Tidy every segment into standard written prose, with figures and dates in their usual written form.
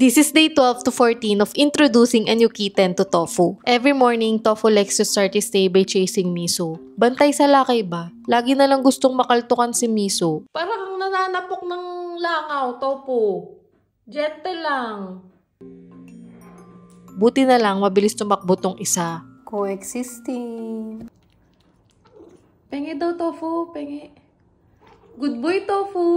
This is day 12 to 14 of introducing a new kitten to Tofu. Every morning, Tofu likes to start his day by chasing Miso. Bantay sa lakay ba? Lagi na lang gustong makaltukan si Miso. Parang nananapok ng langaw, Tofu. Gentle lang. Buti na lang, mabilis tumakbo tong isa. Coexisting. Penge daw, Tofu. Penge. Good boy, Tofu.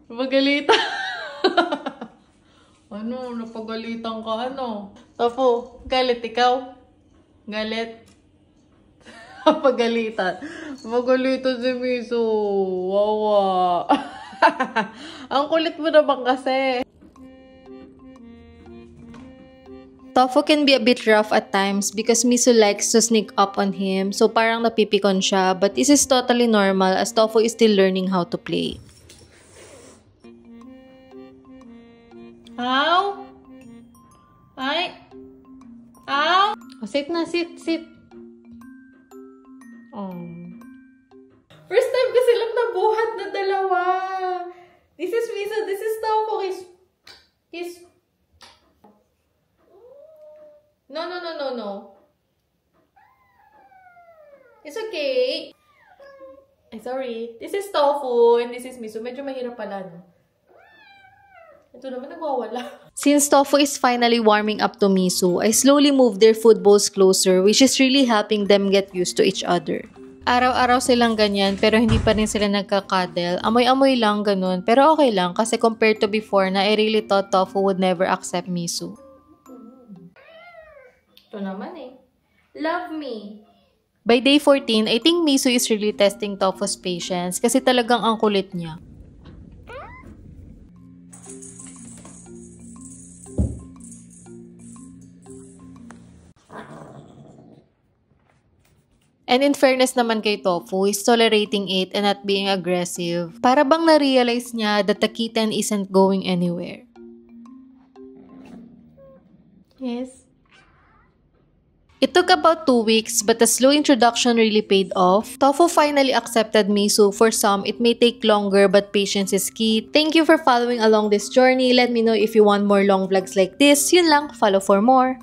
Napagalitan. Ano? Napagalitan ka, ano? Tofu, galit ikaw? Galit? Napagalitan. Napagalitan si Miso. Wawa. Ang kulit mo naman kasi. Tofu can be a bit rough at times because Miso likes to sneak up on him, so parang napipikon siya, but this is totally normal as Tofu is still learning how to play. Ow! Ay! Ow! Oh, sit na, sit. Oh. First time ko silang nabuhat na dalawa. This is Miso, this is Tofu. Kiss. No. It's okay. Ay, sorry. This is Tofu and this is Miso. Medyo mahirap pala, no? Ito naman nagwawala. Since Tofu is finally warming up to Miso, I slowly moved their food bowls closer, which is really helping them get used to each other. Araw-araw silang ganyan pero hindi pa rin sila nagkakadel. Amoy-amoy lang ganun pero okay lang kasi compared to before na I really thought Tofu would never accept Miso. Ito naman eh. Love me. By day 14, I think Miso is really testing Tofu's patience kasi talagang ang kulit niya. And in fairness naman kay Tofu, he's tolerating it and not being aggressive. Para bang na-realize niya that the kitten isn't going anywhere. Yes. It took about 2 weeks, but the slow introduction really paid off. Tofu finally accepted Miso. For some, it may take longer, but patience is key. Thank you for following along this journey. Let me know if you want more long vlogs like this. Yun lang, follow for more.